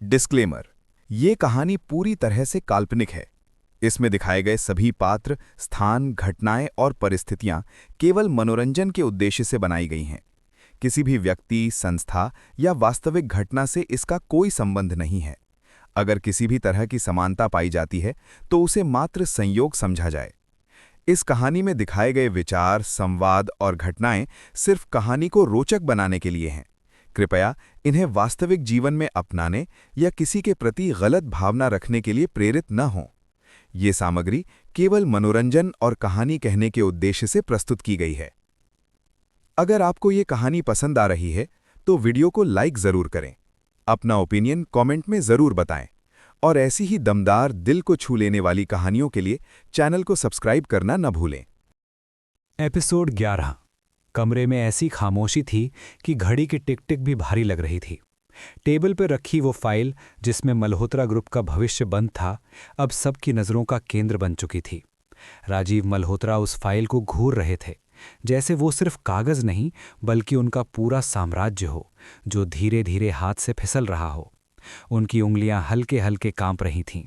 Disclaimer, ये कहानी पूरी तरह से काल्पनिक है। इसमें दिखाए गए सभी पात्र, स्थान, घटनाएं और परिस्थितियां केवल मनोरंजन के उद्देश्य से बनाई गई हैं। किसी भी व्यक्ति, संस्था या वास्तविक घटना से इसका कोई संबंध नहीं है। अगर किसी भी तरह की समानता पाई जाती है तो उसे मात्र संयोग समझा जाए। इस कहानी में दिखाए गए विचार, संवाद और घटनाएं सिर्फ कहानी को रोचक बनाने के लिए हैं। कृपया इन्हें वास्तविक जीवन में अपनाने या किसी के प्रति गलत भावना रखने के लिए प्रेरित न हों। ये सामग्री केवल मनोरंजन और कहानी कहने के उद्देश्य से प्रस्तुत की गई है। अगर आपको ये कहानी पसंद आ रही है तो वीडियो को लाइक ज़रूर करें, अपना ओपिनियन कमेंट में ज़रूर बताएं और ऐसी ही दमदार, दिल को छू लेने वाली कहानियों के लिए चैनल को सब्सक्राइब करना न भूलें। एपिसोड 11। कमरे में ऐसी खामोशी थी कि घड़ी की टिक टिक भी भारी लग रही थी। टेबल पर रखी वो फाइल जिसमें मल्होत्रा ग्रुप का भविष्य बंद था, अब सबकी नज़रों का केंद्र बन चुकी थी। राजीव मल्होत्रा उस फाइल को घूर रहे थे, जैसे वो सिर्फ कागज़ नहीं बल्कि उनका पूरा साम्राज्य हो, जो धीरे धीरे हाथ से फिसल रहा हो। उनकी उंगलियां हल्के हल्के कांप रही थीं।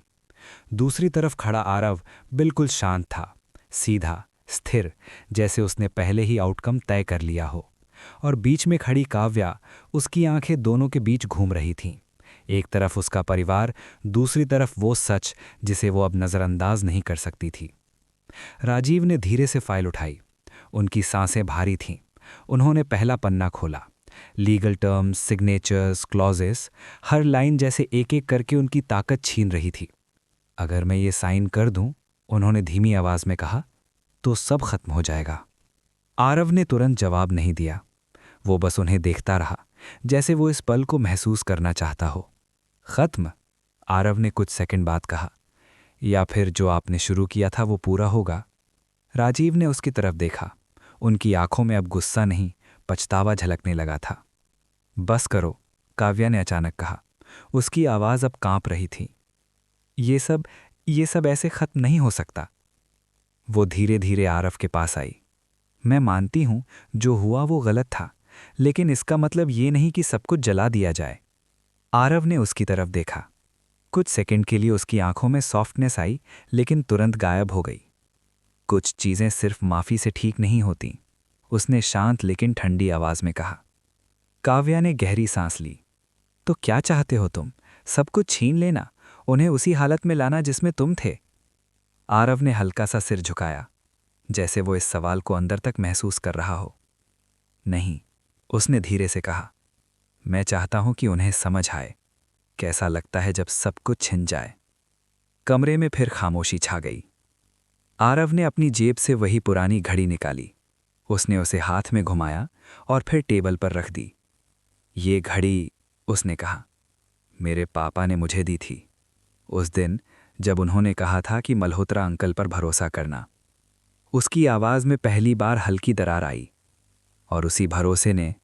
दूसरी तरफ खड़ा आरव बिल्कुल शांत था, सीधा, स्थिर, जैसे उसने पहले ही आउटकम तय कर लिया हो। और बीच में खड़ी काव्या, उसकी आंखें दोनों के बीच घूम रही थीं। एक तरफ उसका परिवार, दूसरी तरफ वो सच जिसे वो अब नज़रअंदाज नहीं कर सकती थी। राजीव ने धीरे से फाइल उठाई। उनकी सांसें भारी थीं। उन्होंने पहला पन्ना खोला। लीगल टर्म्स, सिग्नेचर्स, क्लॉजेस, हर लाइन जैसे एक एक करके उनकी ताकत छीन रही थी। अगर मैं ये साइन कर दूं, उन्होंने धीमी आवाज में कहा, तो सब खत्म हो जाएगा। आरव ने तुरंत जवाब नहीं दिया। वो बस उन्हें देखता रहा, जैसे वो इस पल को महसूस करना चाहता हो। खत्म? आरव ने कुछ सेकंड बाद कहा। या फिर जो आपने शुरू किया था वो पूरा होगा? राजीव ने उसकी तरफ देखा। उनकी आंखों में अब गुस्सा नहीं, पछतावा झलकने लगा था। बस करो, काव्या ने अचानक कहा। उसकी आवाज़ अब कांप रही थी। ये सब ऐसे खत्म नहीं हो सकता। वो धीरे धीरे आरव के पास आई। मैं मानती हूं जो हुआ वो गलत था, लेकिन इसका मतलब ये नहीं कि सब कुछ जला दिया जाए। आरव ने उसकी तरफ देखा। कुछ सेकंड के लिए उसकी आंखों में सॉफ्टनेस आई, लेकिन तुरंत गायब हो गई। कुछ चीजें सिर्फ माफी से ठीक नहीं होती, उसने शांत लेकिन ठंडी आवाज में कहा। काव्या ने गहरी सांस ली। तो क्या चाहते हो तुम? सब कुछ छीन लेना, उन्हें उसी हालत में लाना जिसमें तुम थे? आरव ने हल्का सा सिर झुकाया, जैसे वो इस सवाल को अंदर तक महसूस कर रहा हो। नहीं, उसने धीरे से कहा। मैं चाहता हूं कि उन्हें समझ आए कैसा लगता है जब सब कुछ छिन जाए। कमरे में फिर खामोशी छा गई। आरव ने अपनी जेब से वही पुरानी घड़ी निकाली। उसने उसे हाथ में घुमाया और फिर टेबल पर रख दी। ये घड़ी, उसने कहा, मेरे पापा ने मुझे दी थी, उस दिन जब उन्होंने कहा था कि मल्होत्रा अंकल पर भरोसा करना। उसकी आवाज़ में पहली बार हल्की दरार आई, और उसी भरोसे ने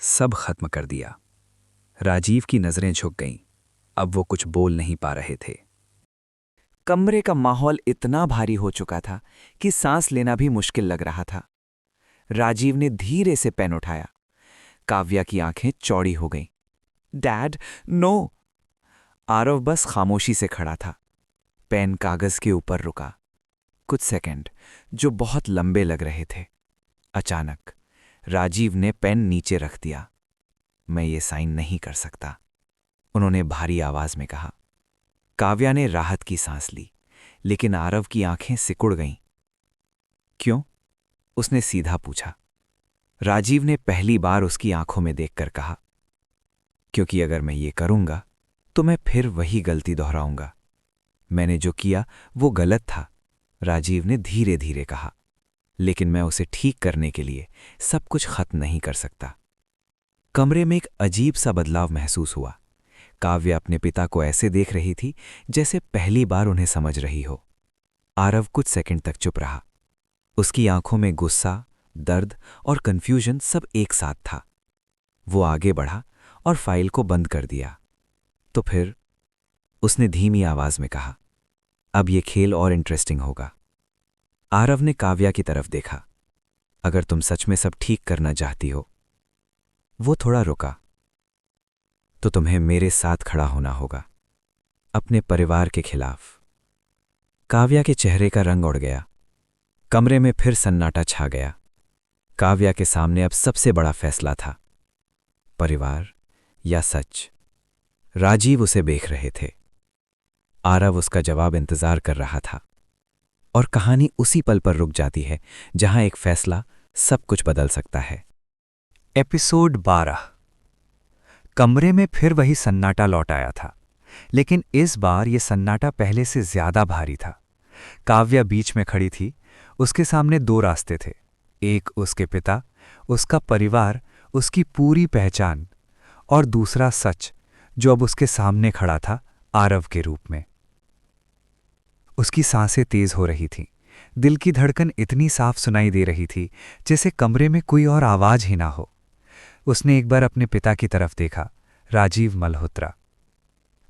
सब खत्म कर दिया। राजीव की नज़रें झुक गईं। अब वो कुछ बोल नहीं पा रहे थे। कमरे का माहौल इतना भारी हो चुका था कि सांस लेना भी मुश्किल लग रहा था। राजीव ने धीरे से पेन उठाया। काव्या की आंखें चौड़ी हो गईं। Dad, no! आरव बस खामोशी से खड़ा था। पेन कागज के ऊपर रुका। कुछ सेकंड जो बहुत लंबे लग रहे थे। अचानक राजीव ने पेन नीचे रख दिया। मैं ये साइन नहीं कर सकता, उन्होंने भारी आवाज में कहा। काव्या ने राहत की सांस ली, लेकिन आरव की आंखें सिकुड़ गईं। क्यों? उसने सीधा पूछा। राजीव ने पहली बार उसकी आंखों में देखकर कहा, क्योंकि अगर मैं ये करूंगा तो मैं फिर वही गलती दोहराऊंगा। मैंने जो किया वो गलत था, राजीव ने धीरे धीरे कहा, लेकिन मैं उसे ठीक करने के लिए सब कुछ खत्म नहीं कर सकता। कमरे में एक अजीब सा बदलाव महसूस हुआ। काव्या अपने पिता को ऐसे देख रही थी जैसे पहली बार उन्हें समझ रही हो। आरव कुछ सेकंड तक चुप रहा। उसकी आंखों में गुस्सा, दर्द और कंफ्यूजन सब एक साथ था। वो आगे बढ़ा और फाइल को बंद कर दिया। तो फिर उसने धीमी आवाज में कहा, अब ये खेल और इंटरेस्टिंग होगा। आरव ने काव्या की तरफ देखा। अगर तुम सच में सब ठीक करना चाहती हो। वो थोड़ा रुका। तो तुम्हें मेरे साथ खड़ा होना होगा, अपने परिवार के खिलाफ। काव्या के चेहरे का रंग उड़ गया। कमरे में फिर सन्नाटा छा गया। काव्या के सामने अब सबसे बड़ा फैसला था, परिवार या सच। राजीव उसे देख रहे थे। आरव उसका जवाब इंतजार कर रहा था। और कहानी उसी पल पर रुक जाती है जहां एक फैसला सब कुछ बदल सकता है। एपिसोड 12। कमरे में फिर वही सन्नाटा लौट आया था, लेकिन इस बार यह सन्नाटा पहले से ज्यादा भारी था। काव्या बीच में खड़ी थी। उसके सामने दो रास्ते थे, एक उसके पिता, उसका परिवार, उसकी पूरी पहचान, और दूसरा सच जो अब उसके सामने खड़ा था आरव के रूप में। उसकी सांसें तेज हो रही थीं। दिल की धड़कन इतनी साफ सुनाई दे रही थी जैसे कमरे में कोई और आवाज ही ना हो। उसने एक बार अपने पिता की तरफ देखा, राजीव मल्होत्रा,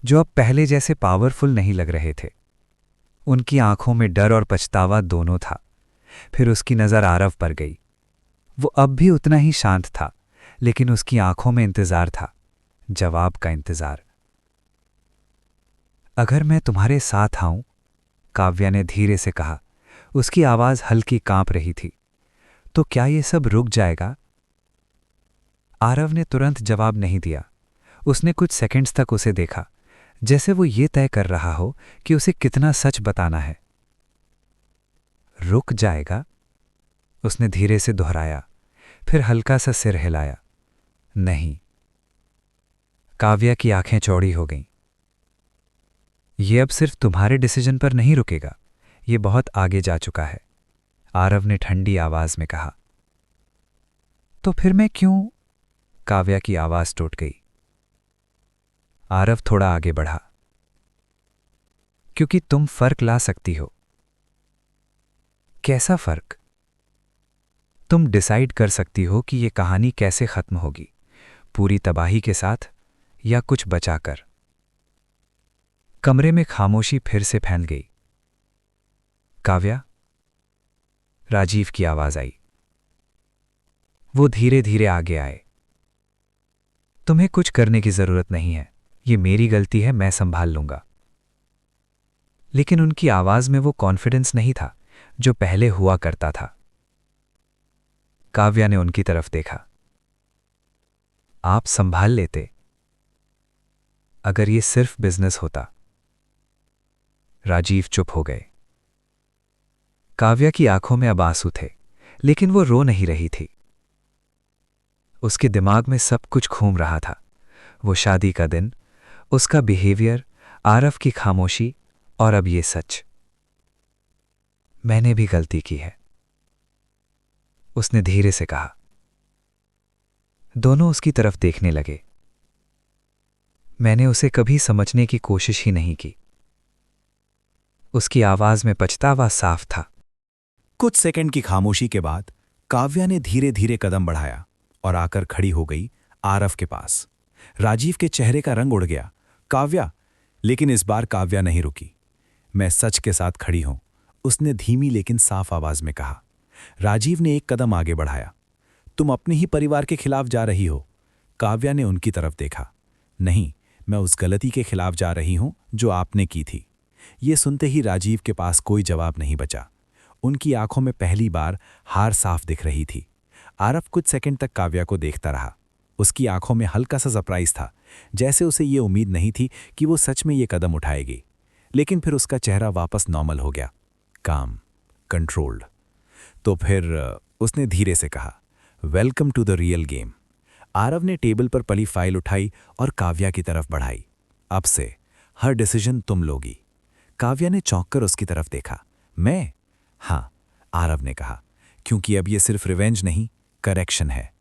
जो अब पहले जैसे पावरफुल नहीं लग रहे थे। उनकी आंखों में डर और पछतावा दोनों था। फिर उसकी नज़र आरव पर गई। वो अब भी उतना ही शांत था, लेकिन उसकी आंखों में इंतजार था, जवाब का इंतजार। अगर मैं तुम्हारे साथ आऊं, काव्या ने धीरे से कहा। उसकी आवाज हल्की कांप रही थी। तो क्या ये सब रुक जाएगा? आरव ने तुरंत जवाब नहीं दिया। उसने कुछ सेकंड्स तक उसे देखा, जैसे वो ये तय कर रहा हो कि उसे कितना सच बताना है। रुक जाएगा? उसने धीरे से दोहराया, फिर हल्का सा सिर हिलाया। नहीं। काव्या की आंखें चौड़ी हो गईं। ये अब सिर्फ तुम्हारे डिसीजन पर नहीं रुकेगा, ये बहुत आगे जा चुका है, आरव ने ठंडी आवाज में कहा। तो फिर मैं क्यों? काव्या की आवाज टूट गई। आरव थोड़ा आगे बढ़ा। क्योंकि तुम फर्क ला सकती हो। कैसा फर्क? तुम डिसाइड कर सकती हो कि यह कहानी कैसे खत्म होगी, पूरी तबाही के साथ या कुछ बचाकर। कमरे में खामोशी फिर से फैल गई। काव्या? राजीव की आवाज आई। वो धीरे धीरे आगे आए। तुम्हें कुछ करने की जरूरत नहीं है, ये मेरी गलती है, मैं संभाल लूंगा। लेकिन उनकी आवाज में वो कॉन्फिडेंस नहीं था जो पहले हुआ करता था। काव्या ने उनकी तरफ देखा। आप संभाल लेते अगर ये सिर्फ बिजनेस होता। राजीव चुप हो गए। काव्या की आंखों में अब आंसू थे, लेकिन वो रो नहीं रही थी। उसके दिमाग में सब कुछ घूम रहा था, वो शादी का दिन, उसका बिहेवियर, आरव की खामोशी, और अब ये सच। मैंने भी गलती की है, उसने धीरे से कहा। दोनों उसकी तरफ देखने लगे। मैंने उसे कभी समझने की कोशिश ही नहीं की। उसकी आवाज में पछतावा साफ था। कुछ सेकंड की खामोशी के बाद काव्या ने धीरे धीरे कदम बढ़ाया और आकर खड़ी हो गई आरव के पास। राजीव के चेहरे का रंग उड़ गया। काव्या? लेकिन इस बार काव्या नहीं रुकी। मैं सच के साथ खड़ी हूं, उसने धीमी लेकिन साफ आवाज में कहा। राजीव ने एक कदम आगे बढ़ाया। तुम अपने ही परिवार के खिलाफ जा रही हो। काव्या ने उनकी तरफ देखा। नहीं, मैं उस गलती के खिलाफ जा रही हूं जो आपने की थी। ये सुनते ही राजीव के पास कोई जवाब नहीं बचा। उनकी आंखों में पहली बार हार साफ दिख रही थी। आरव कुछ सेकंड तक काव्या को देखता रहा। उसकी आंखों में हल्का सा सरप्राइज था, जैसे उसे ये उम्मीद नहीं थी कि वो सच में ये कदम उठाएगी। लेकिन फिर उसका चेहरा वापस नॉर्मल हो गया, काम, कंट्रोल्ड। तो फिर उसने धीरे से कहा, welcome to the real game. Aarav ने टेबल पर पड़ी फाइल उठाई और काव्या की तरफ बढ़ाई। अब से हर डिसीजन तुम लोगी। काव्या ने चौंक कर उसकी तरफ देखा। मैं? हाँ, आरव ने कहा, क्योंकि अब ये सिर्फ रिवेंज नहीं, करेक्शन है।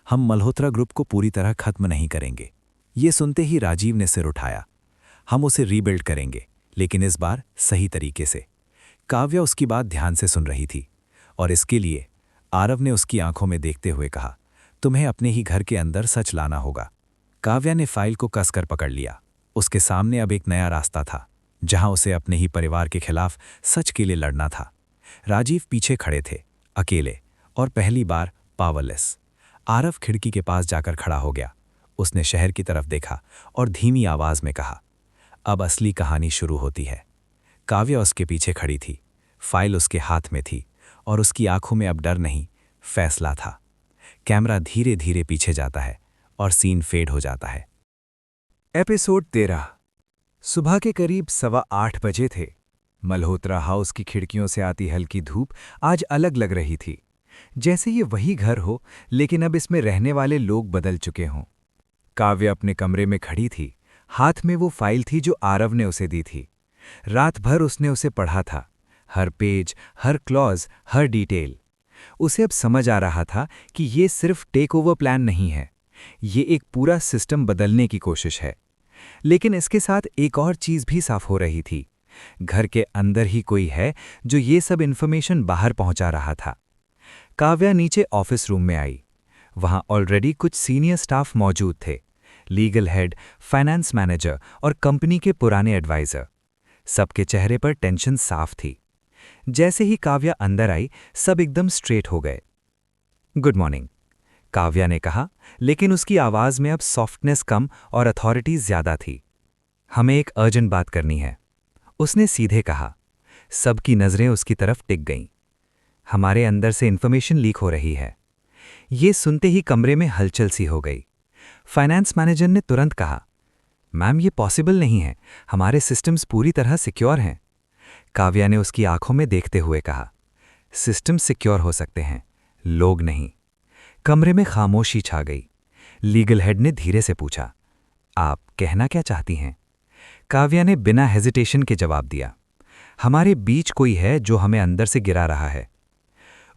हम मल्होत्रा ग्रुप को पूरी तरह खत्म नहीं करेंगे। ये सुनते ही राजीव ने सिर उठाया। हम उसे रीबिल्ड करेंगे, लेकिन इस बार सही तरीके से। काव्या उसकी बात ध्यान से सुन रही थी, और इसके लिए आरव ने उसकी आंखों में देखते हुए कहा, तुम्हें अपने ही घर के अंदर सच लाना होगा। काव्या ने फाइल को कसकर पकड़ लिया। उसके सामने अब एक नया रास्ता था, जहां उसे अपने ही परिवार के खिलाफ सच के लिए लड़ना था। राजीव पीछे खड़े थे, अकेले और पहली बार पावरलेस। आरव खिड़की के पास जाकर खड़ा हो गया। उसने शहर की तरफ देखा और धीमी आवाज में कहा, अब असली कहानी शुरू होती है। काव्या उसके पीछे खड़ी थी, फाइल उसके हाथ में थी और उसकी आंखों में अब डर नहीं, फैसला था। कैमरा धीरे धीरे पीछे जाता है और सीन फेड हो जाता है। एपिसोड 13। सुबह के करीब 7:15 बजे थे। मल्होत्रा हाउस की खिड़कियों से आती हल्की धूप आज अलग लग रही थी, जैसे ये वही घर हो, लेकिन अब इसमें रहने वाले लोग बदल चुके हों। काव्या अपने कमरे में खड़ी थी, हाथ में वो फाइल थी जो आरव ने उसे दी थी। रात भर उसने उसे पढ़ा था, हर पेज, हर क्लॉज, हर डिटेल। उसे अब समझ आ रहा था कि ये सिर्फ टेक ओवर प्लान नहीं है, ये एक पूरा सिस्टम बदलने की कोशिश है। लेकिन इसके साथ एक और चीज भी साफ हो रही थी, घर के अंदर ही कोई है जो ये सब इन्फॉर्मेशन बाहर पहुंचा रहा था। काव्या नीचे ऑफिस रूम में आई। वहां ऑलरेडी कुछ सीनियर स्टाफ मौजूद थे, लीगल हेड, फाइनेंस मैनेजर और कंपनी के पुराने एडवाइजर। सबके चेहरे पर टेंशन साफ थी। जैसे ही काव्या अंदर आई, सब एकदम स्ट्रेट हो गए। गुड मॉर्निंग, काव्या ने कहा, लेकिन उसकी आवाज में अब सॉफ्टनेस कम और अथॉरिटी ज्यादा थी। हमें एक अर्जेंट बात करनी है, उसने सीधे कहा। सबकी नजरें उसकी तरफ टिक गईं। हमारे अंदर से इंफॉर्मेशन लीक हो रही है। ये सुनते ही कमरे में हलचल सी हो गई। फाइनेंस मैनेजर ने तुरंत कहा, मैम ये पॉसिबल नहीं है, हमारे सिस्टम्स पूरी तरह सिक्योर हैं। काव्या ने उसकी आंखों में देखते हुए कहा, सिस्टम सिक्योर हो सकते हैं, लोग नहीं। कमरे में खामोशी छा गई। लीगल हेड ने धीरे से पूछा, आप कहना क्या चाहती हैं? काव्या ने बिना हेजिटेशन के जवाब दिया, हमारे बीच कोई है जो हमें अंदर से गिरा रहा है।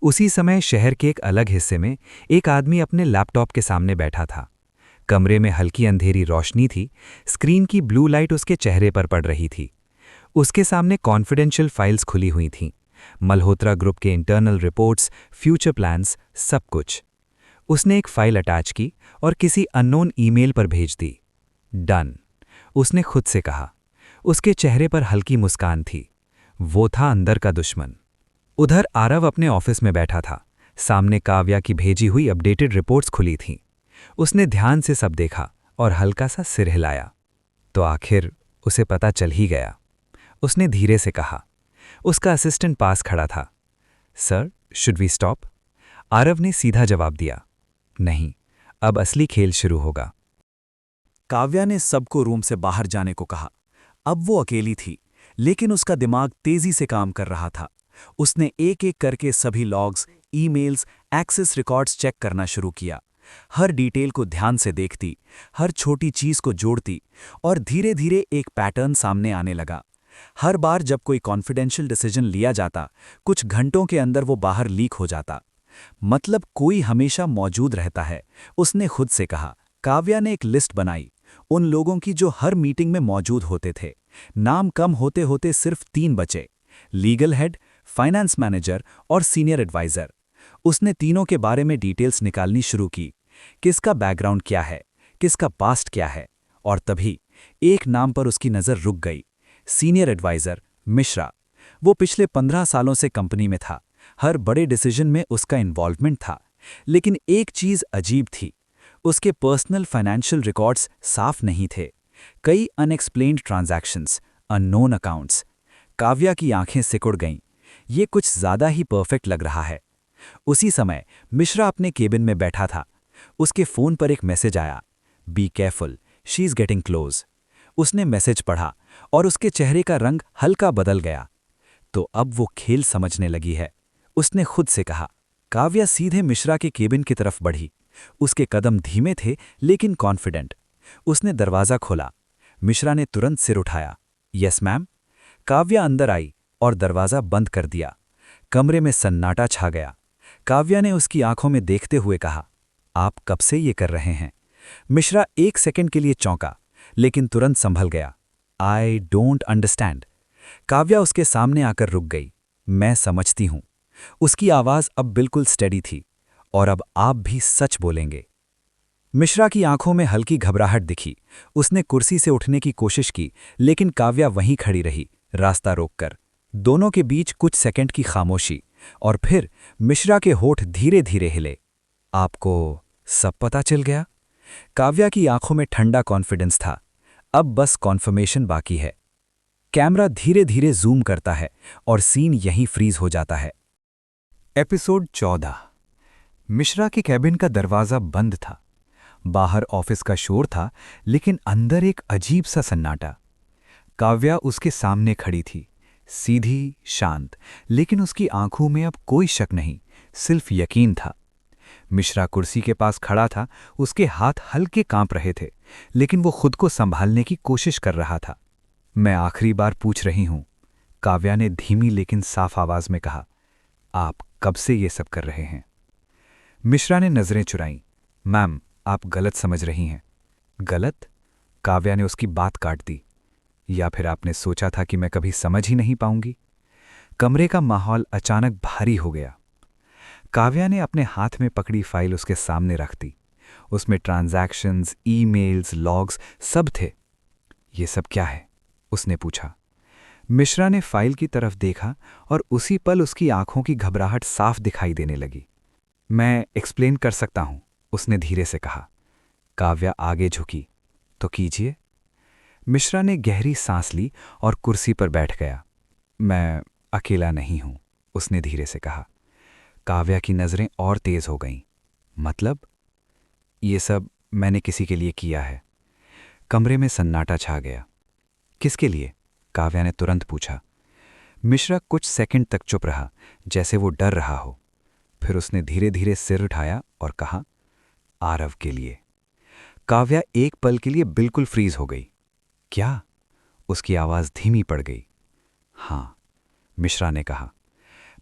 उसी समय शहर के एक अलग हिस्से में एक आदमी अपने लैपटॉप के सामने बैठा था। कमरे में हल्की अंधेरी रोशनी थी, स्क्रीन की ब्लू लाइट उसके चेहरे पर पड़ रही थी। उसके सामने कॉन्फिडेंशियल फाइल्स खुली हुई थीं, मल्होत्रा ग्रुप के इंटरनल रिपोर्ट्स, फ्यूचर प्लान्स, सब कुछ। उसने एक फाइल अटैच की और किसी अननोन ईमेल पर भेज दी। डन, उसने खुद से कहा। उसके चेहरे पर हल्की मुस्कान थी। वो था अंदर का दुश्मन। उधर आरव अपने ऑफिस में बैठा था। सामने काव्या की भेजी हुई अपडेटेड रिपोर्ट्स खुली थीं। उसने ध्यान से सब देखा और हल्का सा सिर हिलाया। तो आखिर उसे पता चल ही गया, उसने धीरे से कहा। उसका असिस्टेंट पास खड़ा था। Sir, should we stop? Aarav ने सीधा जवाब दिया, नहीं, अब असली खेल शुरू होगा। काव्या ने सबको रूम से बाहर जाने को कहा। अब वो अकेली थी, लेकिन उसका दिमाग तेजी से काम कर रहा था। उसने एक एक करके सभी logs, emails, access records check करना शुरू किया। हर डिटेल को ध्यान से देखती, हर छोटी चीज को जोड़ती और धीरे धीरे एक पैटर्न सामने आने लगा। हर बार जब कोई कॉन्फिडेंशियल डिसीजन लिया जाता, कुछ घंटों के अंदर वो बाहर लीक हो जाता। मतलब कोई हमेशा मौजूद रहता है, उसने खुद से कहा। काव्या ने एक लिस्ट बनाई, उन लोगों की जो हर मीटिंग में मौजूद होते थे। नाम कम होते होते सिर्फ 3 बचे, लीगल हेड, फाइनेंस मैनेजर और सीनियर एडवाइजर। उसने तीनों के बारे में डिटेल्स निकालनी शुरू की, किसका बैकग्राउंड क्या है, किसका पास्ट क्या है। और तभी एक नाम पर उसकी नज़र रुक गई, सीनियर एडवाइजर मिश्रा। वो पिछले 15 सालों से कंपनी में था, हर बड़े डिसीजन में उसका इन्वॉल्वमेंट था। लेकिन एक चीज़ अजीब थी, उसके पर्सनल फाइनेंशियल रिकॉर्ड्स साफ नहीं थे। कई unexplained transactions, unknown accounts. Kavya की आंखें सिकुड़ गईं, ये कुछ ज़्यादा ही परफेक्ट लग रहा है। उसी समय मिश्रा अपने केबिन में बैठा था। उसके फ़ोन पर एक मैसेज आया, be careful, she is getting close. उसने मैसेज पढ़ा और उसके चेहरे का रंग हल्का बदल गया। तो अब वो खेल समझने लगी है, उसने खुद से कहा। काव्या सीधे मिश्रा के केबिन की तरफ बढ़ी। उसके कदम धीमे थे लेकिन कॉन्फिडेंट। उसने दरवाज़ा खोला। मिश्रा ने तुरंत सिर उठाया, यस मैम। काव्या अंदर आई और दरवाज़ा बंद कर दिया। कमरे में सन्नाटा छा गया। काव्या ने उसकी आंखों में देखते हुए कहा, आप कब से ये कर रहे हैं? मिश्रा 1 सेकंड के लिए चौंका, लेकिन तुरंत संभल गया। I don't understand. काव्या उसके सामने आकर रुक गई। मैं समझती हूं। उसकी आवाज़ अब बिल्कुल स्टेडी थी। और अब आप भी सच बोलेंगे। मिश्रा की आंखों में हल्की घबराहट दिखी। उसने कुर्सी से उठने की कोशिश की, लेकिन काव्या वहीं खड़ी रही, रास्ता रोककर। दोनों के बीच कुछ सेकंड की खामोशी, और फिर मिश्रा के होठ धीरे धीरे हिले। आपको सब पता चल गया? काव्या की आंखों में ठंडा कॉन्फिडेंस था। अब बस कॉन्फर्मेशन बाकी है। कैमरा धीरे धीरे जूम करता है और सीन यहीं फ्रीज हो जाता है। एपिसोड 14। मिश्रा के कैबिन का दरवाजा बंद था। बाहर ऑफिस का शोर था, लेकिन अंदर एक अजीब सा सन्नाटा। काव्या उसके सामने खड़ी थी, सीधी, शांत, लेकिन उसकी आंखों में अब कोई शक नहीं, सिर्फ यकीन था। मिश्रा कुर्सी के पास खड़ा था, उसके हाथ हल्के कांप रहे थे, लेकिन वो खुद को संभालने की कोशिश कर रहा था। मैं आखिरी बार पूछ रही हूं, काव्या ने धीमी लेकिन साफ आवाज में कहा। आप कब से ये सब कर रहे हैं? मिश्रा ने नजरें चुराईं। मैम, आप गलत समझ रही हैं। गलत? काव्या ने उसकी बात काट दी। या फिर आपने सोचा था कि मैं कभी समझ ही नहीं पाऊंगी? कमरे का माहौल अचानक भारी हो गया। काव्या ने अपने हाथ में पकड़ी फाइल उसके सामने रख दी। उसमें ट्रांजैक्शंस, ईमेल्स, लॉग्स सब थे। ये सब क्या है? उसने पूछा। मिश्रा ने फाइल की तरफ देखा और उसी पल उसकी आंखों की घबराहट साफ दिखाई देने लगी। मैं एक्सप्लेन कर सकता हूं, उसने धीरे से कहा। काव्या आगे झुकी। तो कीजिए। मिश्रा ने गहरी सांस ली और कुर्सी पर बैठ गया। मैं अकेला नहीं हूं, उसने धीरे से कहा। काव्या की नजरें और तेज हो गईं। मतलब? ये सब मैंने किसी के लिए किया है। कमरे में सन्नाटा छा गया। किसके लिए? काव्या ने तुरंत पूछा। मिश्रा कुछ सेकंड तक चुप रहा, जैसे वो डर रहा हो। फिर उसने धीरे धीरे सिर उठाया और कहा, आरव के लिए। काव्या एक पल के लिए बिल्कुल फ्रीज हो गई। क्या? उसकी आवाज धीमी पड़ गई। हां, मिश्रा ने कहा।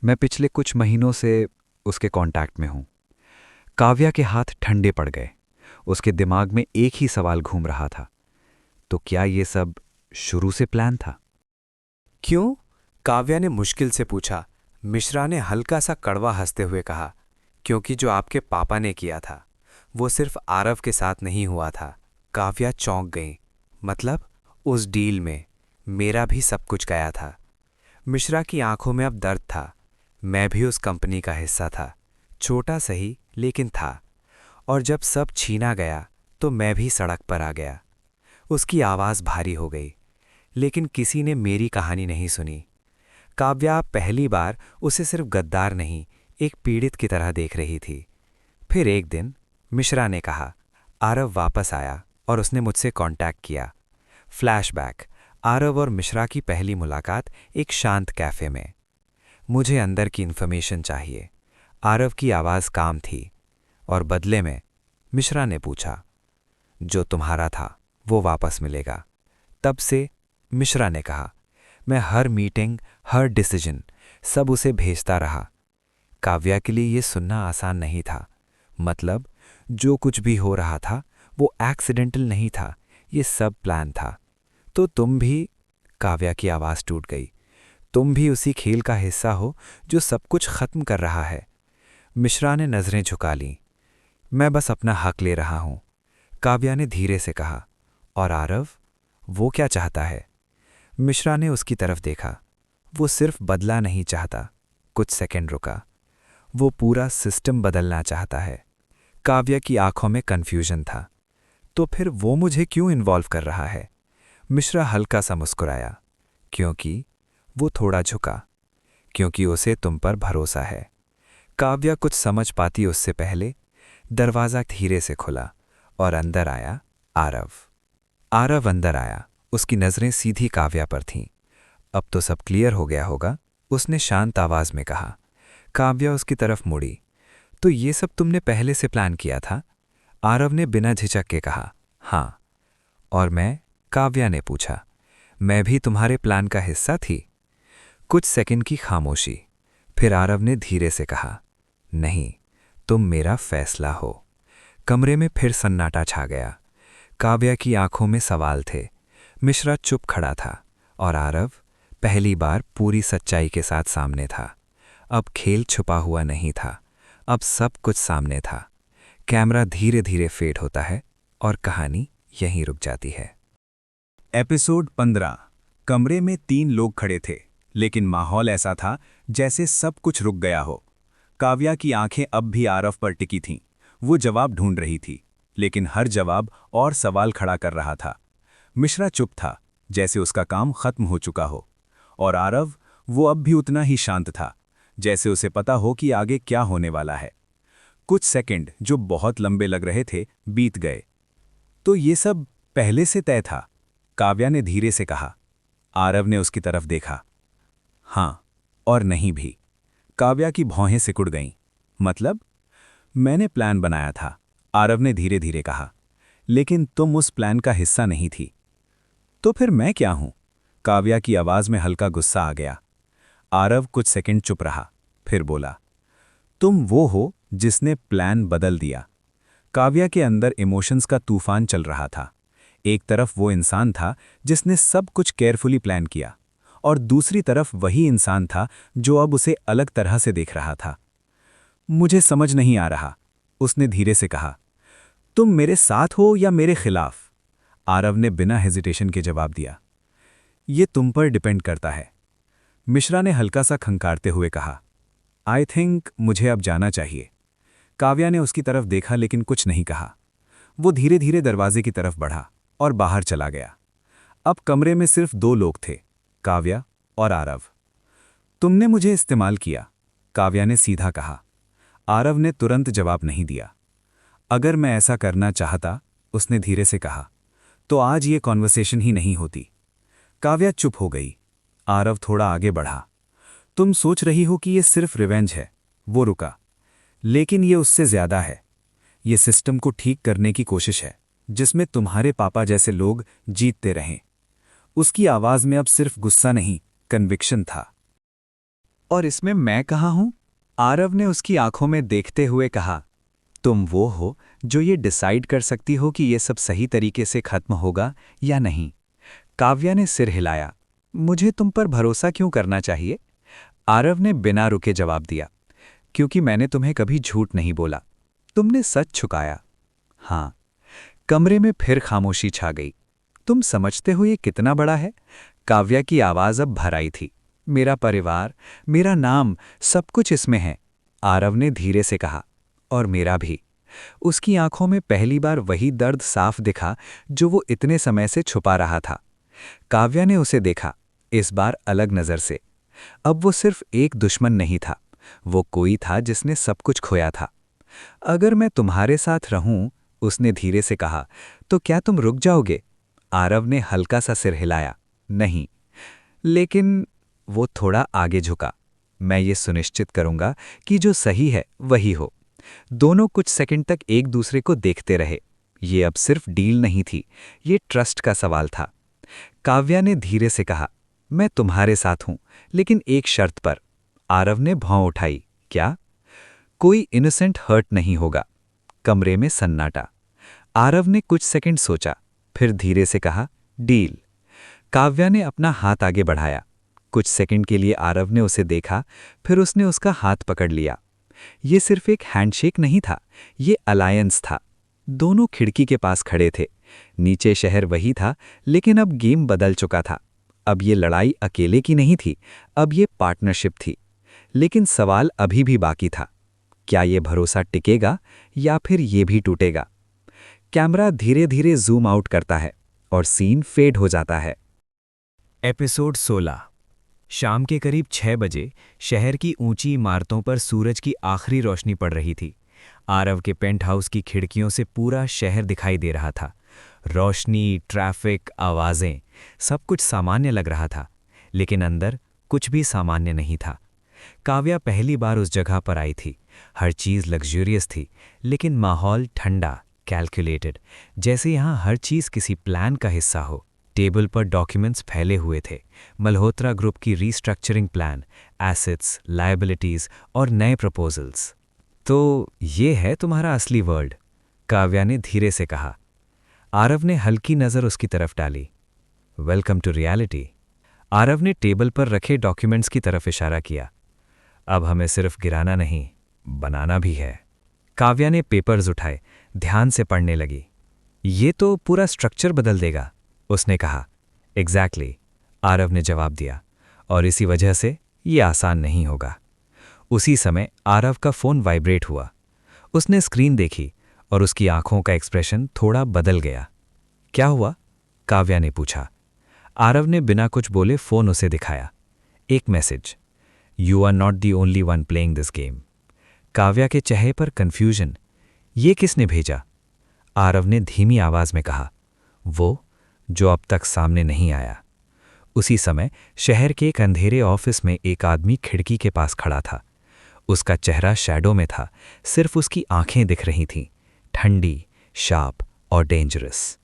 मैं पिछले कुछ महीनों से उसके कांटेक्ट में हूं। काव्या के हाथ ठंडे पड़ गए। उसके दिमाग में एक ही सवाल घूम रहा था। तो क्या ये सब शुरू से प्लान था? क्यों? काव्या ने मुश्किल से पूछा। मिश्रा ने हल्का सा कड़वा हंसते हुए कहा, क्योंकि जो आपके पापा ने किया था वो सिर्फ आरव के साथ नहीं हुआ था। काव्या चौंक गई। मतलब? उस डील में मेरा भी सब कुछ गया था। मिश्रा की आंखों में अब दर्द था। मैं भी उस कंपनी का हिस्सा था, छोटा सही लेकिन था। और जब सब छीना गया तो मैं भी सड़क पर आ गया। उसकी आवाज़ भारी हो गई। लेकिन किसी ने मेरी कहानी नहीं सुनी। काव्या पहली बार उसे सिर्फ गद्दार नहीं, एक पीड़ित की तरह देख रही थी। फिर एक दिन मिश्रा ने कहा, आरव वापस आया और उसने मुझसे कांटेक्ट किया। फ्लैशबैक, आरव और मिश्रा की पहली मुलाकात एक शांत कैफे में। मुझे अंदर की इन्फॉर्मेशन चाहिए। आरव की आवाज़ काम थी। और बदले में मिश्रा ने पूछा, जो तुम्हारा था वो वापस मिलेगा। तब से मिश्रा ने कहा, मैं हर मीटिंग, हर डिसीजन सब उसे भेजता रहा। काव्या के लिए ये सुनना आसान नहीं था। मतलब, जो कुछ भी हो रहा था वो एक्सीडेंटल नहीं था, ये सब प्लान था। तो तुम भी, काव्या की आवाज़ टूट गई, तुम भी उसी खेल का हिस्सा हो जो सब कुछ खत्म कर रहा है। मिश्रा ने नजरें झुका लीं। मैं बस अपना हक ले रहा हूं, काव्या ने धीरे से कहा। और आरव, वो क्या चाहता है? मिश्रा ने उसकी तरफ देखा। वो सिर्फ बदला नहीं चाहता। कुछ सेकंड रुका। वो पूरा सिस्टम बदलना चाहता है। काव्या की आंखों में कन्फ्यूजन था। तो फिर वो मुझे क्यों इन्वॉल्व कर रहा है? मिश्रा हल्का सा मुस्कुराया। क्योंकि वो थोड़ा झुका। क्योंकि उसे तुम पर भरोसा है। काव्या कुछ समझ पाती उससे पहले दरवाज़ा धीरे से खुला और अंदर आया आरव। आरव अंदर आया। उसकी नज़रें सीधी काव्या पर थीं। अब तो सब क्लियर हो गया होगा, उसने शांत आवाज़ में कहा। काव्या उसकी तरफ मुड़ी। तो ये सब तुमने पहले से प्लान किया था? आरव ने बिना झिझक के कहा, हाँ। और मैं? काव्या ने पूछा। मैं भी तुम्हारे प्लान का हिस्सा थी? कुछ सेकंड की खामोशी। फिर आरव ने धीरे से कहा, नहीं, तुम मेरा फैसला हो। कमरे में फिर सन्नाटा छा गया। काव्या की आंखों में सवाल थे। मिश्रा चुप खड़ा था और आरव पहली बार पूरी सच्चाई के साथ सामने था। अब खेल छुपा हुआ नहीं था, अब सब कुछ सामने था। कैमरा धीरे धीरे फेड होता है और कहानी यहीं रुक जाती है। एपिसोड 15। कमरे में 3 लोग खड़े थे, लेकिन माहौल ऐसा था जैसे सब कुछ रुक गया हो। काव्या की आंखें अब भी आरव पर टिकी थीं। वो जवाब ढूंढ रही थी। लेकिन हर जवाब और सवाल खड़ा कर रहा था। मिश्रा चुप था, जैसे उसका काम खत्म हो चुका हो। और आरव, वो अब भी उतना ही शांत था, जैसे उसे पता हो कि आगे क्या होने वाला है। कुछ सेकंड जो बहुत लंबे लग रहे थे बीत गए। तो ये सब पहले से तय था? काव्या ने धीरे से कहा। आरव ने उसकी तरफ देखा। हाँ और नहीं भी। काव्या की भौहें सिकुड़ गईं। मतलब? मैंने प्लान बनाया था, आरव ने धीरे धीरे कहा, लेकिन तुम उस प्लान का हिस्सा नहीं थी। तो फिर मैं क्या हूं? काव्या की आवाज में हल्का गुस्सा आ गया। आरव कुछ सेकंड चुप रहा, फिर बोला, तुम वो हो जिसने प्लान बदल दिया। काव्या के अंदर इमोशंस का तूफान चल रहा था। एक तरफ वो इंसान था जिसने सब कुछ केयरफुली प्लान किया, और दूसरी तरफ वही इंसान था जो अब उसे अलग तरह से देख रहा था। मुझे समझ नहीं आ रहा, उसने धीरे से कहा। तुम मेरे साथ हो या मेरे खिलाफ? आरव ने बिना हेजिटेशन के जवाब दिया। ये तुम पर डिपेंड करता है, मिश्रा ने हल्का सा खंकारते हुए कहा। आई थिंक मुझे अब जाना चाहिए। काव्या ने उसकी तरफ देखा लेकिन कुछ नहीं कहा। वो धीरे धीरे दरवाजे की तरफ बढ़ा और बाहर चला गया। अब कमरे में सिर्फ 2 लोग थे, काव्या और आरव। तुमने मुझे इस्तेमाल किया, काव्या ने सीधा कहा। आरव ने तुरंत जवाब नहीं दिया। अगर मैं ऐसा करना चाहता, उसने धीरे से कहा, तो आज ये कॉन्वर्सेशन ही नहीं होती। काव्या चुप हो गई। आरव थोड़ा आगे बढ़ा। तुम सोच रही हो कि ये सिर्फ रिवेंज है, वो रुका। लेकिन ये उससे ज्यादा है। ये सिस्टम को ठीक करने की कोशिश है, जिसमें तुम्हारे पापा जैसे लोग जीतते रहें। उसकी आवाज में अब सिर्फ गुस्सा नहीं, कन्विक्शन था। और इसमें मैं कहाँ हूं? आरव ने उसकी आंखों में देखते हुए कहा। तुम वो हो जो ये डिसाइड कर सकती हो कि ये सब सही तरीके से खत्म होगा या नहीं। काव्या ने सिर हिलाया। मुझे तुम पर भरोसा क्यों करना चाहिए? आरव ने बिना रुके जवाब दिया। क्योंकि मैंने तुम्हें कभी झूठ नहीं बोला, तुमने सच छुपाया। हाँ। कमरे में फिर खामोशी छा गई। तुम समझते हो ये कितना बड़ा है? काव्या की आवाज अब भर आई थी। मेरा परिवार, मेरा नाम, सब कुछ इसमें है, आरव ने धीरे से कहा। और मेरा भी। उसकी आंखों में पहली बार वही दर्द साफ दिखा जो वो इतने समय से छुपा रहा था। काव्या ने उसे देखा, इस बार अलग नजर से। अब वो सिर्फ एक दुश्मन नहीं था, वो कोई था जिसने सब कुछ खोया था। अगर मैं तुम्हारे साथ रहूं, उसने धीरे से कहा, तो क्या तुम रुक जाओगे? आरव ने हल्का सा सिर हिलाया। नहीं। लेकिन वो थोड़ा आगे झुका। मैं ये सुनिश्चित करूंगा कि जो सही है वही हो। दोनों कुछ सेकंड तक एक दूसरे को देखते रहे। ये अब सिर्फ डील नहीं थी, ये ट्रस्ट का सवाल था। काव्या ने धीरे से कहा, मैं तुम्हारे साथ हूं, लेकिन एक शर्त पर। आरव ने भौं उठाई। क्या? कोई इनोसेंट हर्ट नहीं होगा। कमरे में सन्नाटा। आरव ने कुछ सेकंड सोचा, फिर धीरे से कहा, डील। काव्या ने अपना हाथ आगे बढ़ाया। कुछ सेकंड के लिए आरव ने उसे देखा, फिर उसने उसका हाथ पकड़ लिया। ये सिर्फ एक हैंडशेक नहीं था, ये अलायंस था। दोनों खिड़की के पास खड़े थे। नीचे शहर वही था, लेकिन अब गेम बदल चुका था। अब ये लड़ाई अकेले की नहीं थी, अब ये पार्टनरशिप थी। लेकिन सवाल अभी भी बाकी था। क्या ये भरोसा टिकेगा या फिर ये भी टूटेगा? कैमरा धीरे धीरे जूम आउट करता है और सीन फेड हो जाता है। एपिसोड 16। शाम के करीब 6 बजे शहर की ऊंची इमारतों पर सूरज की आखिरी रोशनी पड़ रही थी। आरव के पेंट हाउस की खिड़कियों से पूरा शहर दिखाई दे रहा था। रोशनी, ट्रैफिक, आवाज़ें, सब कुछ सामान्य लग रहा था, लेकिन अंदर कुछ भी सामान्य नहीं था। काव्या पहली बार उस जगह पर आई थी। हर चीज़ लग्जूरियस थी, लेकिन माहौल ठंडा, कैलकुलेटेड, जैसे यहाँ हर चीज़ किसी प्लान का हिस्सा हो। टेबल पर डॉक्यूमेंट्स फैले हुए थे। मल्होत्रा ग्रुप की रीस्ट्रक्चरिंग प्लान, एसेट्स, लायबिलिटीज़ और नए प्रपोजल्स। तो ये है तुम्हारा असली वर्ल्ड, काव्या ने धीरे से कहा। आरव ने हल्की नज़र उसकी तरफ डाली। Welcome to reality. आरव ने टेबल पर रखे डॉक्यूमेंट्स की तरफ इशारा किया। अब हमें सिर्फ गिराना नहीं, बनाना भी है। काव्या ने पेपर्स उठाए, ध्यान से पढ़ने लगी। ये तो पूरा स्ट्रक्चर बदल देगा, उसने कहा। एग्जैक्टली, आरव ने जवाब दिया। और इसी वजह से ये आसान नहीं होगा। उसी समय आरव का फ़ोन वाइब्रेट हुआ। उसने स्क्रीन देखी और उसकी आंखों का एक्सप्रेशन थोड़ा बदल गया। क्या हुआ? काव्या ने पूछा। आरव ने बिना कुछ बोले फोन उसे दिखाया। एक message, you are not the only one playing this game. Kavya के चेहरे पर कंफ्यूजन। ये किसने भेजा? आरव ने धीमी आवाज में कहा, वो जो अब तक सामने नहीं आया। उसी समय शहर के एक अंधेरे ऑफिस में एक आदमी खिड़की के पास खड़ा था। उसका चेहरा शैडो में था, सिर्फ उसकी आंखें दिख रही थीं, ठंडी, शार्प और डेंजरस।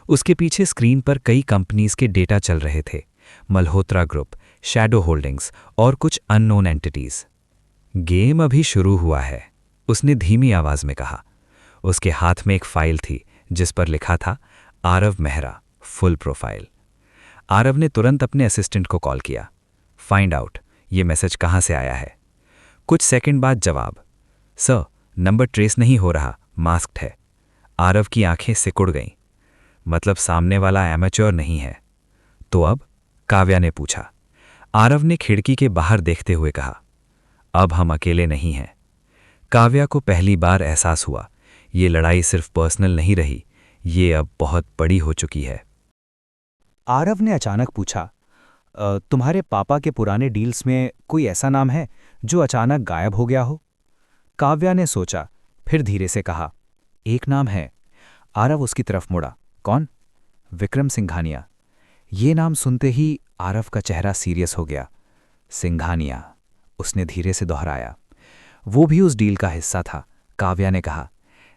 उसके पीछे स्क्रीन पर कई कंपनीज के डेटा चल रहे थे, मल्होत्रा ग्रुप, शैडो होल्डिंग्स और कुछ अननोन एंटिटीज। गेम अभी शुरू हुआ है, उसने धीमी आवाज में कहा। उसके हाथ में एक फाइल थी जिस पर लिखा था आरव मेहरा, फुल प्रोफाइल। आरव ने तुरंत अपने असिस्टेंट को कॉल किया। फाइंड आउट ये मैसेज कहाँ से आया है। कुछ सेकंड बाद जवाब, सर नंबर ट्रेस नहीं हो रहा, मास्क्ड है। आरव की आंखें सिकुड़ गईं। मतलब सामने वाला एमेच्योर नहीं है। तो अब? काव्या ने पूछा। आरव ने खिड़की के बाहर देखते हुए कहा, अब हम अकेले नहीं हैं। काव्या को पहली बार एहसास हुआ, ये लड़ाई सिर्फ पर्सनल नहीं रही, ये अब बहुत बड़ी हो चुकी है। आरव ने अचानक पूछा, तुम्हारे पापा के पुराने डील्स में कोई ऐसा नाम है जो अचानक गायब हो गया हो? काव्या ने सोचा, फिर धीरे से कहा, एक नाम है। आरव उसकी तरफ मुड़ा। कौन? विक्रम सिंघानिया। ये नाम सुनते ही आरव का चेहरा सीरियस हो गया। सिंघानिया, उसने धीरे से दोहराया। वो भी उस डील का हिस्सा था, काव्या ने कहा,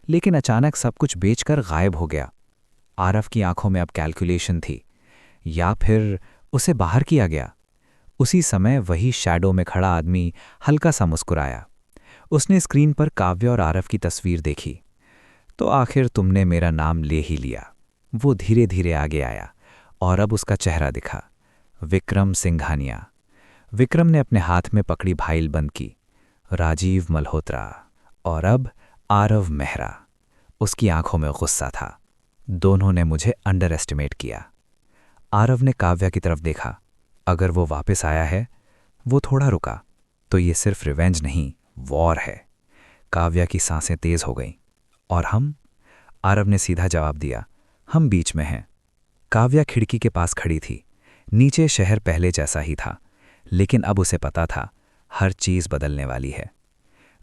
लेकिन अचानक सब कुछ बेचकर गायब हो गया। आरव की आंखों में अब कैलकुलेशन थी, या फिर उसे बाहर किया गया। उसी समय वही शैडो में खड़ा आदमी हल्का सा मुस्कुराया। उसने स्क्रीन पर काव्या और आरव की तस्वीर देखी। तो आखिर तुमने मेरा नाम ले ही लिया। वो धीरे धीरे आगे आया और अब उसका चेहरा दिखा, विक्रम सिंघानिया। विक्रम ने अपने हाथ में पकड़ी फाइल बंद की। राजीव मल्होत्रा और अब आरव मेहरा। उसकी आंखों में गुस्सा था। दोनों ने मुझे अंडर एस्टिमेट किया। आरव ने काव्या की तरफ देखा। अगर वो वापस आया है, वो थोड़ा रुका, तो ये सिर्फ रिवेंज नहीं, वॉर है। काव्या की सांसें तेज हो गईं। और हम? आरव ने सीधा जवाब दिया, हम बीच में हैं। काव्या खिड़की के पास खड़ी थी। नीचे शहर पहले जैसा ही था, लेकिन अब उसे पता था हर चीज बदलने वाली है।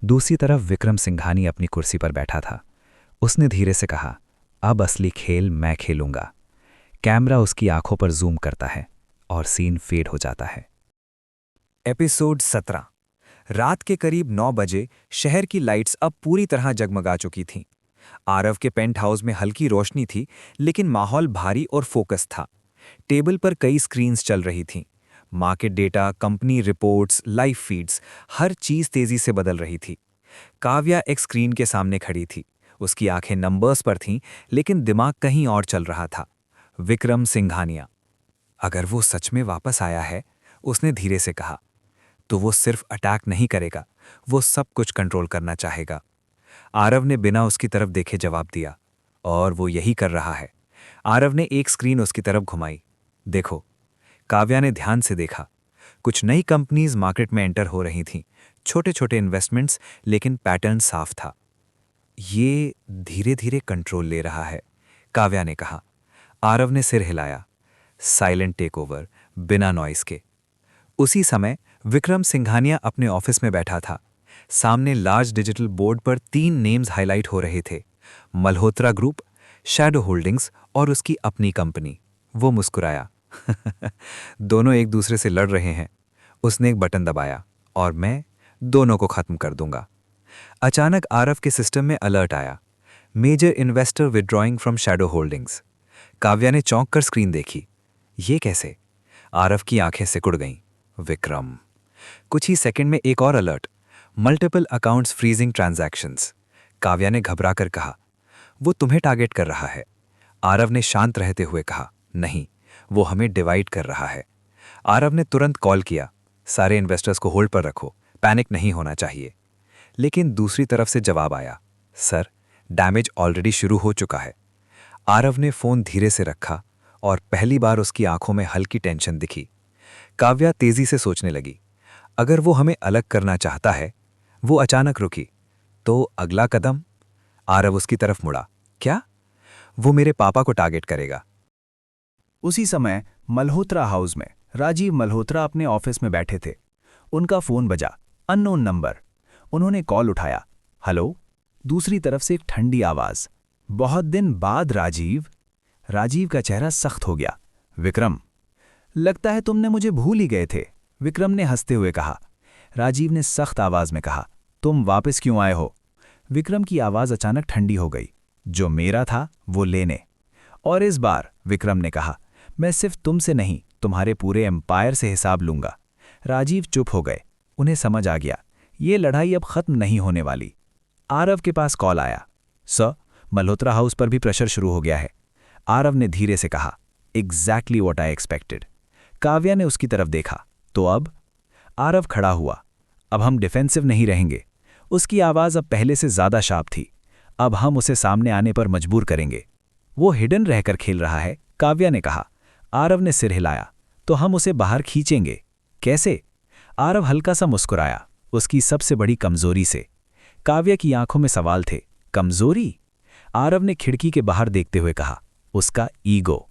दूसरी तरफ विक्रम सिंघानी अपनी कुर्सी पर बैठा था। उसने धीरे से कहा, अब असली खेल मैं खेलूंगा। कैमरा उसकी आंखों पर जूम करता है और सीन फेड हो जाता है। एपिसोड 17। रात के करीब 9 बजे शहर की लाइट्स अब पूरी तरह जगमगा चुकी थीं। आरव के पेंट हाउस में हल्की रोशनी थी, लेकिन माहौल भारी और फोकस था। टेबल पर कई स्क्रीन्स चल रही थीं। Market data, company reports, live feeds, हर चीज तेजी से बदल रही थी। काव्या एक स्क्रीन के सामने खड़ी थी। उसकी आंखें नंबर्स पर थीं, लेकिन दिमाग कहीं और चल रहा था। विक्रम सिंघानिया। अगर वो सच में वापस आया है, उसने धीरे से कहा, तो वो सिर्फ अटैक नहीं करेगा, वो सब कुछ कंट्रोल करना चाहेगा। आरव ने बिना उसकी तरफ देखे जवाब दिया, और वो यही कर रहा है। आरव ने एक स्क्रीन उसकी तरफ घुमाई। देखो। काव्या ने ध्यान से देखा। कुछ नई कंपनीज मार्केट में एंटर हो रही थीं, छोटे छोटे इन्वेस्टमेंट्स, लेकिन पैटर्न साफ था। ये धीरे धीरे कंट्रोल ले रहा है, काव्या ने कहा। आरव ने सिर हिलाया। साइलेंट टेक ओवर, बिना नॉइस के। उसी समय विक्रम सिंघानिया अपने ऑफिस में बैठा था। सामने लार्ज डिजिटल बोर्ड पर 3 नेम्स हाईलाइट हो रहे थे, मल्होत्रा ग्रुप, शैडो होल्डिंग्स और उसकी अपनी कंपनी। वो मुस्कुराया। दोनों एक दूसरे से लड़ रहे हैं। उसने एक बटन दबाया, और मैं दोनों को खत्म कर दूंगा। अचानक आरव के सिस्टम में अलर्ट आया, major investor withdrawing from shadow holdings. Kavya ने चौंक कर स्क्रीन देखी। ये कैसे? आरव की आंखें सिकुड़ गईं। विक्रम। कुछ ही सेकंड में एक और alert, multiple accounts freezing transactions. Kavya ने घबराकर कहा, वो तुम्हें टारगेट कर रहा है। आरव ने शांत रहते हुए कहा, नहीं, वो हमें डिवाइड कर रहा है। आरव ने तुरंत कॉल किया, सारे इन्वेस्टर्स को होल्ड पर रखो, पैनिक नहीं होना चाहिए। लेकिन दूसरी तरफ से जवाब आया, सर, डैमेज ऑलरेडी शुरू हो चुका है। आरव ने फोन धीरे से रखा और पहली बार उसकी आंखों में हल्की टेंशन दिखी। काव्या तेजी से सोचने लगी, अगर वो हमें अलग करना चाहता है। वो अचानक रुकी। तो अगला कदम? आरव उसकी तरफ मुड़ा। क्या? वो मेरे पापा को टारगेट करेगा। उसी समय मल्होत्रा हाउस में राजीव मल्होत्रा अपने ऑफिस में बैठे थे। उनका फोन बजा, अननोन नंबर। उन्होंने कॉल उठाया। हेलो। दूसरी तरफ से एक ठंडी आवाज। बहुत दिन बाद राजीव। राजीव का चेहरा सख्त हो गया। विक्रम। लगता है तुमने मुझे भूल ही गए थे, विक्रम ने हंसते हुए कहा। राजीव ने सख्त आवाज में कहा, तुम वापस क्यों आए हो? विक्रम की आवाज अचानक ठंडी हो गई। जो मेरा था वो लेने। और इस बार, विक्रम ने कहा, मैं सिर्फ तुमसे नहीं, तुम्हारे पूरे एम्पायर से हिसाब लूंगा। राजीव चुप हो गए। उन्हें समझ आ गया, ये लड़ाई अब खत्म नहीं होने वाली। आरव के पास कॉल आया। सर, मल्होत्रा हाउस पर भी प्रेशर शुरू हो गया है। आरव ने धीरे से कहा, exactly what I expected. Kavya ने उसकी तरफ देखा। तो अब? आरव खड़ा हुआ। अब हम डिफेंसिव नहीं रहेंगे। उसकी आवाज अब पहले से ज्यादा शार्प थी। अब हम उसे सामने आने पर मजबूर करेंगे। वो हिडन रहकर खेल रहा है, काव्या ने कहा। आरव ने सिर हिलाया। तो हम उसे बाहर खींचेंगे। कैसे? आरव हल्का सा मुस्कुराया, उसकी सबसे बड़ी कमजोरी से। काव्या की आंखों में सवाल थे। कमजोरी? आरव ने खिड़की के बाहर देखते हुए कहा, उसका ईगो।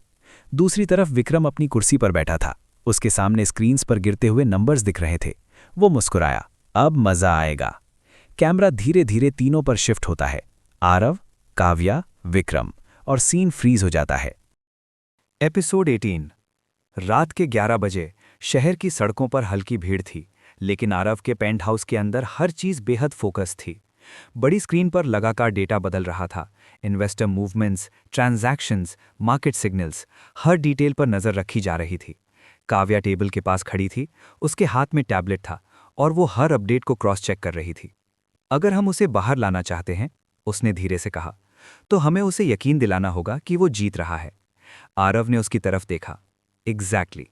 दूसरी तरफ विक्रम अपनी कुर्सी पर बैठा था। उसके सामने स्क्रीन्स पर गिरते हुए नंबर्स दिख रहे थे। वो मुस्कुराया, अब मजा आएगा। कैमरा धीरे धीरे तीनों पर शिफ्ट होता है। आरव, काव्या, विक्रम, और सीन फ्रीज हो जाता है। एपिसोड 18। रात के 11 बजे शहर की सड़कों पर हल्की भीड़ थी, लेकिन आरव के पेंट हाउस के अंदर हर चीज बेहद फोकस थी। बड़ी स्क्रीन पर लगातार डेटा बदल रहा था। Investor movements, transactions, market signals, हर डिटेल पर नजर रखी जा रही थी। काव्या टेबल के पास खड़ी थी, उसके हाथ में टैबलेट था और वो हर अपडेट को क्रॉस चेक कर रही थी। अगर हम उसे बाहर लाना चाहते हैं, उसने धीरे से कहा, तो हमें उसे यकीन दिलाना होगा कि वो जीत रहा है। आरव ने उसकी तरफ देखा। एग्जैक्टली।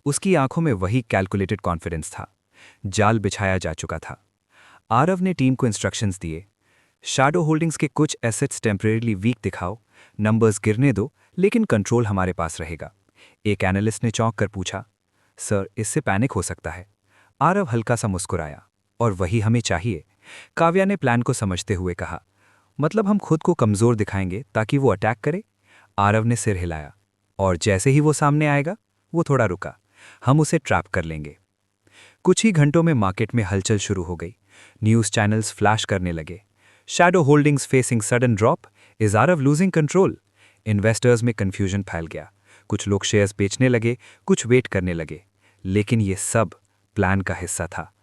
उसकी आंखों में वही कैलकुलेटेड कॉन्फिडेंस था। जाल बिछाया जा चुका था। आरव ने टीम को इंस्ट्रक्शंस दिए। शैडो होल्डिंग्स के कुछ एसेट्स टेम्परेरीली वीक दिखाओ, नंबर्स गिरने दो, लेकिन कंट्रोल हमारे पास रहेगा। एक एनालिस्ट ने चौंक कर पूछा, सर, इससे पैनिक हो सकता है। आरव हल्का सा मुस्कुराया, और वही हमें चाहिए। काव्या ने प्लान को समझते हुए कहा, मतलब हम खुद को कमजोर दिखाएंगे ताकि वो अटैक करे? आरव ने सिर हिलाया, और जैसे ही वो सामने आएगा, वो थोड़ा रुका, हम उसे ट्रैप कर लेंगे। कुछ ही घंटों में मार्केट में हलचल शुरू हो गई। न्यूज़ चैनल्स फ्लैश करने लगे, shadow holdings facing sudden drop, is Aarav losing control. Investors में कंफ्यूजन फैल गया। कुछ लोग शेयर्स बेचने लगे, कुछ वेट करने लगे। लेकिन ये सब प्लान का हिस्सा था।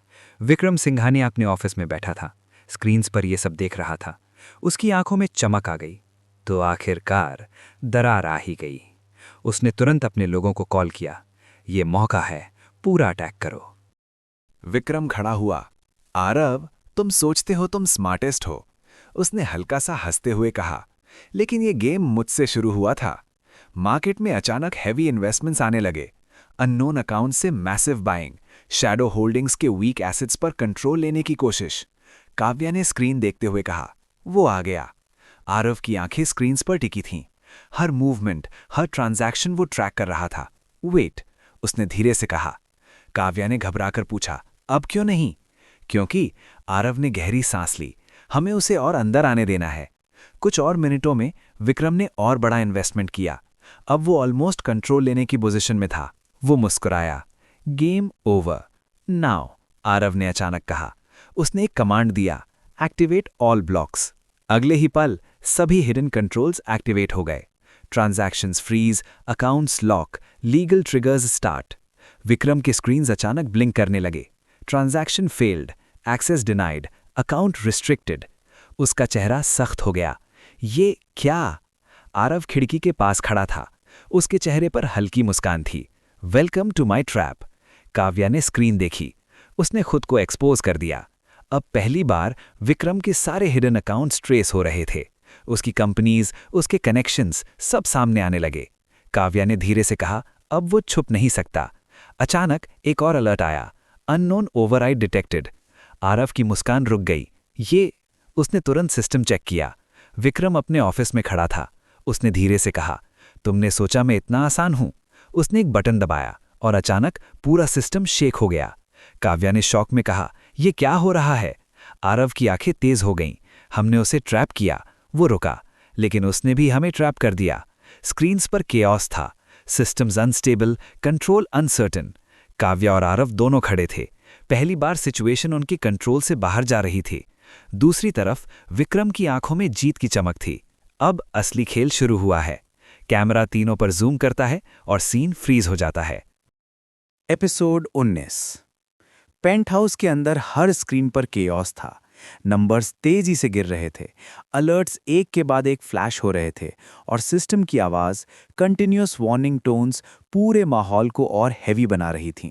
विक्रम सिंघानिया अपने ऑफिस में बैठा था, स्क्रीन्स पर यह सब देख रहा था। उसकी आंखों में चमक आ गई। तो आखिरकार दरार आ ही गई। उसने तुरंत अपने लोगों को कॉल किया, ये मौका है, पूरा अटैक करो। विक्रम खड़ा हुआ। आरव, तुम सोचते हो तुम स्मार्टेस्ट हो, उसने हल्का सा हंसते हुए कहा। लेकिन ये गेम मुझसे शुरू हुआ था। मार्केट में अचानक हैवी इन्वेस्टमेंट्स आने लगे। अननोन अकाउंट से मैसिव बाइंग, शैडो होल्डिंग्स के वीक एसेट्स पर कंट्रोल लेने की कोशिश। काव्या ने स्क्रीन देखते हुए कहा, वो आ गया। आरव की आंखें स्क्रीन्स पर टिकी थीं। हर मूवमेंट, हर ट्रांजैक्शन वो ट्रैक कर रहा था। वेट, उसने धीरे से कहा। काव्या ने घबराकर पूछा, अब क्यों नहीं? क्योंकि आरव ने गहरी सांस ली। हमें उसे और अंदर आने देना है। कुछ और मिनटों में विक्रम ने और बड़ा इन्वेस्टमेंट किया। अब वो ऑलमोस्ट कंट्रोल लेने की पोजीशन में था। वो मुस्कुराया। गेम ओवर नाउ, आरव ने अचानक कहा। उसने एक कमांड दिया, एक्टिवेट ऑल ब्लॉक्स। अगले ही पल सभी हिडन कंट्रोल्स एक्टिवेट हो गए। Transactions freeze, accounts lock, legal triggers start. Vikram के स्क्रीन्स अचानक ब्लिंक करने लगे। Transaction failed, access denied, account restricted. उसका चेहरा सख्त हो गया। ये क्या? आरव खिड़की के पास खड़ा था। उसके चेहरे पर हल्की मुस्कान थी। Welcome to my trap. Kavya ने स्क्रीन देखी। उसने खुद को एक्सपोज कर दिया। अब पहली बार विक्रम के सारे हिडन अकाउंट्स ट्रेस हो रहे थे। उसकी कंपनीज, उसके कनेक्शंस सब सामने आने लगे। काव्या ने धीरे से कहा, अब वो छुप नहीं सकता। अचानक एक और अलर्ट आया, अननोन ओवरराइड डिटेक्टेड। आरव की मुस्कान रुक गई। ये, उसने तुरंत सिस्टम चेक किया। विक्रम अपने ऑफिस में खड़ा था। उसने धीरे से कहा, तुमने सोचा मैं इतना आसान हूं? उसने एक बटन दबाया और अचानक पूरा सिस्टम शेक हो गया। काव्या ने शॉक में कहा, यह क्या हो रहा है? आरव की आंखें तेज हो गईं। हमने उसे ट्रैप किया। वो रुका, लेकिन उसने भी हमें ट्रैप कर दिया। स्क्रीन्स पर केओस था, systems unstable, control uncertain. Kavya और आरव दोनों खड़े थे। पहली बार सिचुएशन उनकी कंट्रोल से बाहर जा रही थी। दूसरी तरफ विक्रम की आंखों में जीत की चमक थी। अब असली खेल शुरू हुआ है। कैमरा तीनों पर जूम करता है और सीन फ्रीज हो जाता है। एपिसोड 19। पेंट हाउस के अंदर हर स्क्रीन पर केओस था। नंबर्स तेजी से गिर रहे थे, अलर्ट्स एक के बाद एक फ्लैश हो रहे थे और सिस्टम की आवाज, कंटिन्यूअस वार्निंग टोन्स पूरे माहौल को और हैवी बना रही थीं।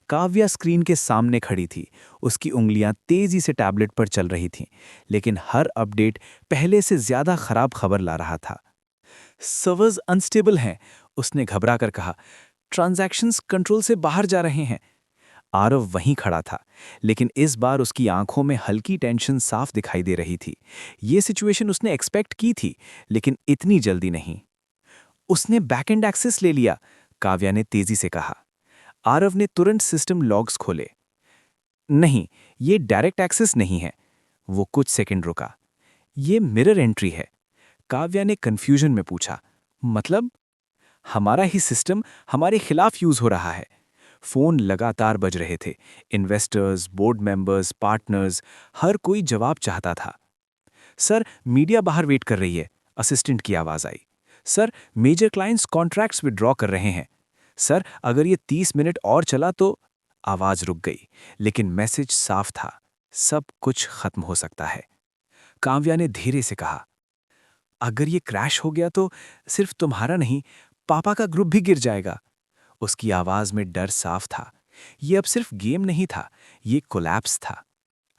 काव्या स्क्रीन के सामने खड़ी थी। उसकी उंगलियां तेजी से टैबलेट पर चल रही थीं, लेकिन हर अपडेट पहले से ज्यादा खराब खबर ला रहा था। सर्वर्स अनस्टेबल हैं, उसने घबराकर कहा। ट्रांजैक्शंस कंट्रोल से बाहर जा रहे हैं। आरव वहीं खड़ा था, लेकिन इस बार उसकी आंखों में हल्की टेंशन साफ दिखाई दे रही थी। ये सिचुएशन उसने एक्सपेक्ट की थी, लेकिन इतनी जल्दी नहीं। उसने बैकएंड एक्सेस ले लिया, काव्या ने तेजी से कहा। आरव ने तुरंत सिस्टम लॉग्स खोले। नहीं, ये डायरेक्ट एक्सेस नहीं है। वो कुछ सेकंड रुका। ये मिरर एंट्री है। काव्या ने कंफ्यूजन में पूछा, मतलब? हमारा ही सिस्टम हमारे खिलाफ यूज हो रहा है। फोन लगातार बज रहे थे। इन्वेस्टर्स, बोर्ड मेंबर्स, पार्टनर्स, हर कोई जवाब चाहता था। सर, मीडिया बाहर वेट कर रही है, असिस्टेंट की आवाज आई। Sir, major clients contracts withdraw कर रहे हैं। सर, अगर ये 30 मिनट और चला तो। आवाज रुक गई, लेकिन मैसेज साफ था, सब कुछ खत्म हो सकता है। काव्या ने धीरे से कहा, अगर ये क्रैश हो गया तो सिर्फ तुम्हारा नहीं, पापा का ग्रुप भी गिर जाएगा। उसकी आवाज में डर साफ था। ये अब सिर्फ गेम नहीं था, ये कोलैप्स था।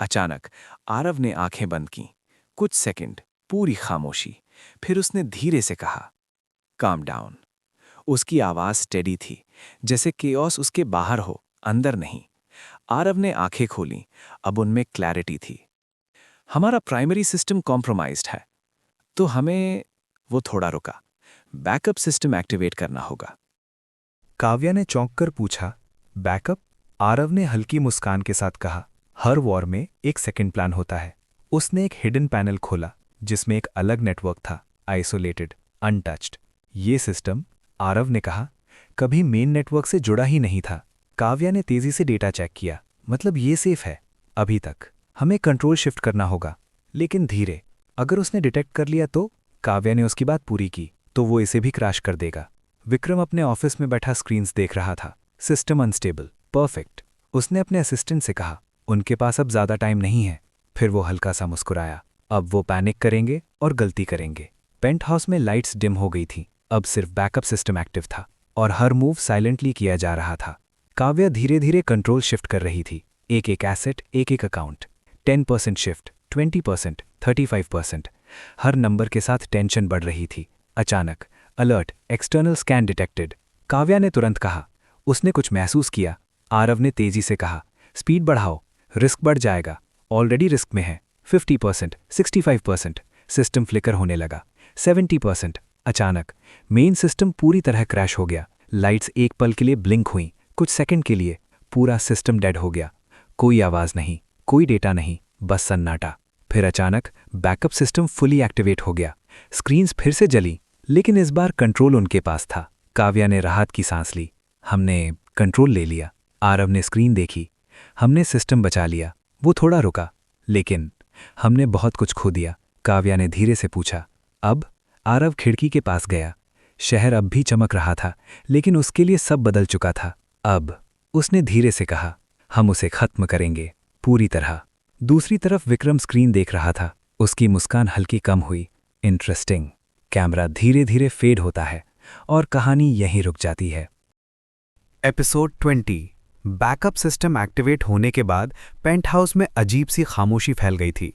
अचानक आरव ने आंखें बंद कीं। कुछ सेकंड पूरी खामोशी। फिर उसने धीरे से कहा, काम डाउन। उसकी आवाज स्टेडी थी, जैसे केओस उसके बाहर हो, अंदर नहीं। आरव ने आंखें खोलीं, अब उनमें क्लैरिटी थी। हमारा प्राइमरी सिस्टम कॉम्प्रोमाइज्ड है, तो हमें। वो थोड़ा रुका। बैकअप सिस्टम एक्टिवेट करना होगा। काव्या ने चौंक कर पूछा, बैकअप? आरव ने हल्की मुस्कान के साथ कहा, हर वॉर में एक सेकंड प्लान होता है। उसने एक हिडन पैनल खोला, जिसमें एक अलग नेटवर्क था, आइसोलेटेड, अनटच्ड। ये सिस्टम, आरव ने कहा, कभी मेन नेटवर्क से जुड़ा ही नहीं था। काव्या ने तेजी से डेटा चेक किया, मतलब ये सेफ है अभी तक। हमें कंट्रोल शिफ्ट करना होगा, लेकिन धीरे। अगर उसने डिटेक्ट कर लिया तो? काव्या ने उसकी बात पूरी की, तो वो इसे भी क्रैश कर देगा। विक्रम अपने ऑफिस में बैठा स्क्रीन्स देख रहा था। System unstable, perfect. उसने अपने असिस्टेंट से कहा, उनके पास अब ज्यादा टाइम नहीं है। फिर वो हल्का सा मुस्कुराया। अब वो पैनिक करेंगे और गलती करेंगे। पेंट हाउस में लाइट्स डिम हो गई थी, अब सिर्फ बैकअप सिस्टम एक्टिव था और हर मूव साइलेंटली किया जा रहा था। काव्या धीरे धीरे कंट्रोल शिफ्ट कर रही थी, एक एक एसेट, एक एक अकाउंट। 10% शिफ्ट, 20%, 35%। हर नंबर के साथ टेंशन बढ़ रही थी। अचानक alert, external scan detected. Kavya ने तुरंत कहा, उसने कुछ महसूस किया। आरव ने तेजी से कहा, स्पीड बढ़ाओ, रिस्क बढ़ जाएगा। ऑलरेडी रिस्क में है। 50%, 65%। सिस्टम फ्लिकर होने लगा। 70%। अचानक मेन सिस्टम पूरी तरह क्रैश हो गया। लाइट्स एक पल के लिए ब्लिंक हुईं, कुछ सेकंड के लिए। पूरा सिस्टम डेड हो गया। कोई आवाज नहीं, कोई डेटा नहीं, बस सन्नाटा। फिर अचानक बैकअप सिस्टम फुली एक्टिवेट हो गया। स्क्रीन्स फिर से जली, लेकिन इस बार कंट्रोल उनके पास था। काव्या ने राहत की सांस ली। हमने कंट्रोल ले लिया। आरव ने स्क्रीन देखी। हमने सिस्टम बचा लिया। वो थोड़ा रुका, लेकिन हमने बहुत कुछ खो दिया। काव्या ने धीरे से पूछा, अब? आरव खिड़की के पास गया। शहर अब भी चमक रहा था, लेकिन उसके लिए सब बदल चुका था। अब? उसने धीरे से कहा, हम उसे खत्म करेंगे, पूरी तरह। दूसरी तरफ विक्रम स्क्रीन देख रहा था। उसकी मुस्कान हल्की कम हुई। इंटरेस्टिंग। कैमरा धीरे धीरे फेड होता है और कहानी यहीं रुक जाती है। एपिसोड 20। बैकअप सिस्टम एक्टिवेट होने के बाद पेंट हाउस में अजीब सी खामोशी फैल गई थी।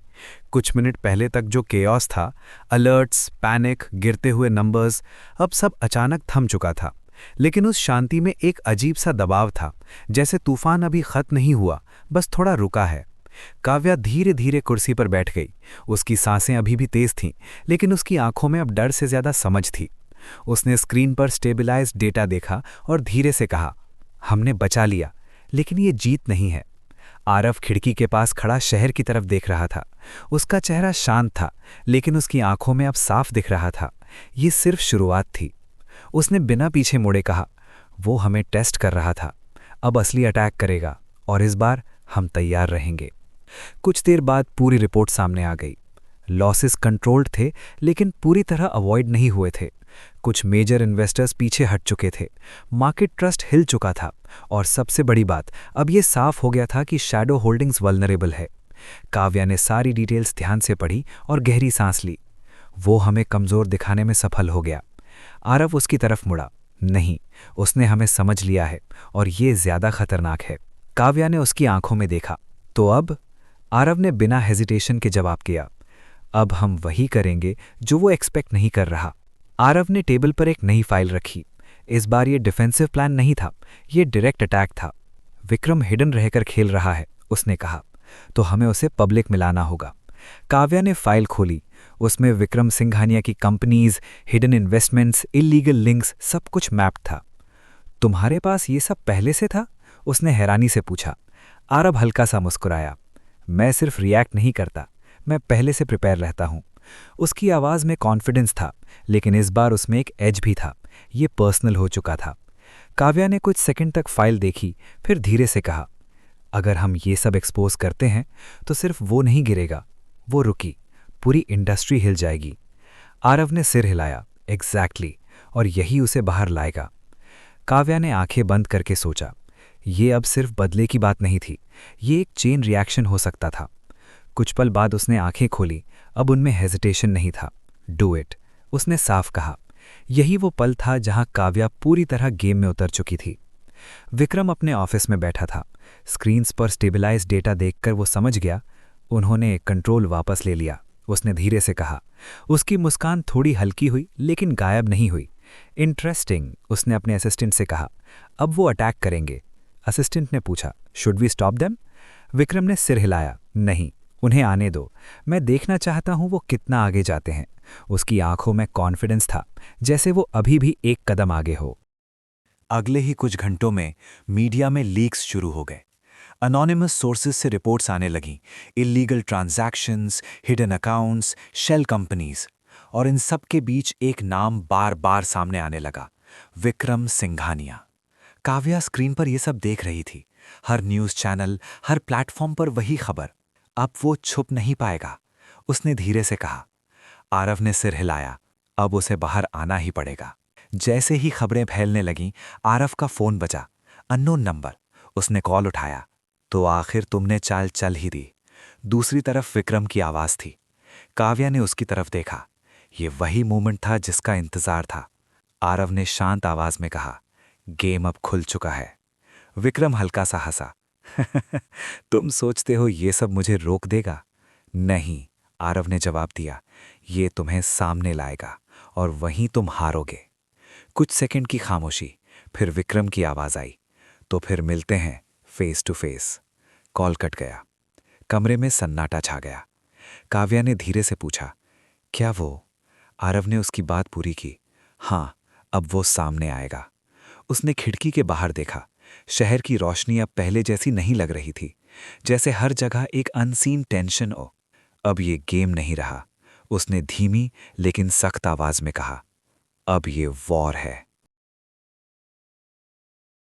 कुछ मिनट पहले तक जो केओस था, अलर्ट्स, पैनिक, गिरते हुए नंबर्स, अब सब अचानक थम चुका था। लेकिन उस शांति में एक अजीब सा दबाव था, जैसे तूफान अभी खत्म नहीं हुआ, बस थोड़ा रुका है। काव्या धीरे धीरे कुर्सी पर बैठ गई। उसकी सांसें अभी भी तेज थीं, लेकिन उसकी आंखों में अब डर से ज्यादा समझ थी। उसने स्क्रीन पर स्टेबलाइज्ड डेटा देखा और धीरे से कहा, हमने बचा लिया, लेकिन ये जीत नहीं है। आरव खिड़की के पास खड़ा शहर की तरफ देख रहा था। उसका चेहरा शांत था, लेकिन उसकी आंखों में अब साफ दिख रहा था, ये सिर्फ शुरुआत थी। उसने बिना पीछे मुड़े कहा, वो हमें टेस्ट कर रहा था, अब असली अटैक करेगा और इस बार हम तैयार रहेंगे। कुछ देर बाद पूरी रिपोर्ट सामने आ गई। लॉसेस कंट्रोल्ड थे, लेकिन पूरी तरह अवॉइड नहीं हुए थे। कुछ मेजर इन्वेस्टर्स पीछे हट चुके थे, मार्केट ट्रस्ट हिल चुका था, और सबसे बड़ी बात, अब यह साफ हो गया था कि शैडो होल्डिंग्स वल्नरेबल है। काव्या ने सारी डिटेल्स ध्यान से पढ़ी और गहरी सांस ली। वो हमें कमजोर दिखाने में सफल हो गया। आरव उसकी तरफ मुड़ा। नहीं, उसने हमें समझ लिया है और ये ज्यादा खतरनाक है। काव्या ने उसकी आंखों में देखा। तो अब? आरव ने बिना हेजिटेशन के जवाब किया। अब हम वही करेंगे जो वो एक्सपेक्ट नहीं कर रहा। आरव ने टेबल पर एक नई फाइल रखी। इस बार ये डिफेंसिव प्लान नहीं था, ये डायरेक्ट अटैक था। विक्रम हिडन रहकर खेल रहा है, उसने कहा, तो हमें उसे पब्लिक मिलाना होगा। काव्या ने फाइल खोली। उसमें विक्रम सिंघानिया की companies, hidden investments, illegal links, सब कुछ मैप था। तुम्हारे पास ये सब पहले से था? उसने हैरानी से पूछा। आरव हल्का सा मुस्कुराया। मैं सिर्फ रिएक्ट नहीं करता, मैं पहले से प्रिपेयर रहता हूं। उसकी आवाज में कॉन्फिडेंस था, लेकिन इस बार उसमें एक एज भी था। ये पर्सनल हो चुका था। काव्या ने कुछ सेकंड तक फाइल देखी, फिर धीरे से कहा, अगर हम ये सब एक्सपोज करते हैं तो सिर्फ वो नहीं गिरेगा। वो रुकी, पूरी इंडस्ट्री हिल जाएगी। आरव ने सिर हिलाया। एग्जैक्टली, और यही उसे बाहर लाएगा। काव्या ने आंखें बंद करके सोचा, ये अब सिर्फ बदले की बात नहीं थी, ये एक चेन रिएक्शन हो सकता था। कुछ पल बाद उसने आंखें खोली। अब उनमें हेजिटेशन नहीं था। डू इट, उसने साफ कहा। यही वो पल था जहां काव्या पूरी तरह गेम में उतर चुकी थी। विक्रम अपने ऑफिस में बैठा था। स्क्रीन्स पर स्टेबलाइज डेटा देखकर वो समझ गया। उन्होंने कंट्रोल वापस ले लिया, उसने धीरे से कहा। उसकी मुस्कान थोड़ी हल्की हुई, लेकिन गायब नहीं हुई। इंटरेस्टिंग, उसने अपने असिस्टेंट से कहा। अब वो अटैक करेंगे। असिस्टेंट ने पूछा, should we stop them? Vikram ने सिर हिलाया। नहीं, उन्हें आने दो। मैं देखना चाहता हूं वो कितना आगे जाते हैं। उसकी आंखों में कॉन्फिडेंस था, जैसे वो अभी भी एक कदम आगे हो। अगले ही कुछ घंटों में मीडिया में लीक्स शुरू हो गए। अनोनिमस सोर्सेज से रिपोर्ट्स आने लगीं, illegal transactions, hidden accounts, shell companies, और इन सब के बीच एक नाम बार बार सामने आने लगा, विक्रम सिंघानिया। काव्या स्क्रीन पर यह सब देख रही थी। हर न्यूज़ चैनल, हर प्लेटफॉर्म पर वही खबर। अब वो छुप नहीं पाएगा, उसने धीरे से कहा। आरव ने सिर हिलाया। अब उसे बाहर आना ही पड़ेगा। जैसे ही खबरें फैलने लगीं, आरव का फोन बजा। Unknown number. उसने कॉल उठाया। तो आखिर तुमने चाल चल ही दी। दूसरी तरफ विक्रम की आवाज थी। काव्या ने उसकी तरफ देखा। ये वही मोमेंट था जिसका इंतजार था। आरव ने शांत आवाज में कहा, गेम अब खुल चुका है। विक्रम हल्का सा हंसा। तुम सोचते हो ये सब मुझे रोक देगा? नहीं, आरव ने जवाब दिया, ये तुम्हें सामने लाएगा और वहीं तुम हारोगे। कुछ सेकंड की खामोशी, फिर विक्रम की आवाज आई, तो फिर मिलते हैं face to face. Call cut गया। कमरे में सन्नाटा छा गया। काव्या ने धीरे से पूछा, क्या वो? आरव ने उसकी बात पूरी की। हाँ, अब वो सामने आएगा। उसने खिड़की के बाहर देखा। शहर की रोशनी अब पहले जैसी नहीं लग रही थी, जैसे हर जगह एक अनसीन टेंशन हो। अब ये गेम नहीं रहा, उसने धीमी लेकिन सख्त आवाज में कहा। अब ये वॉर है।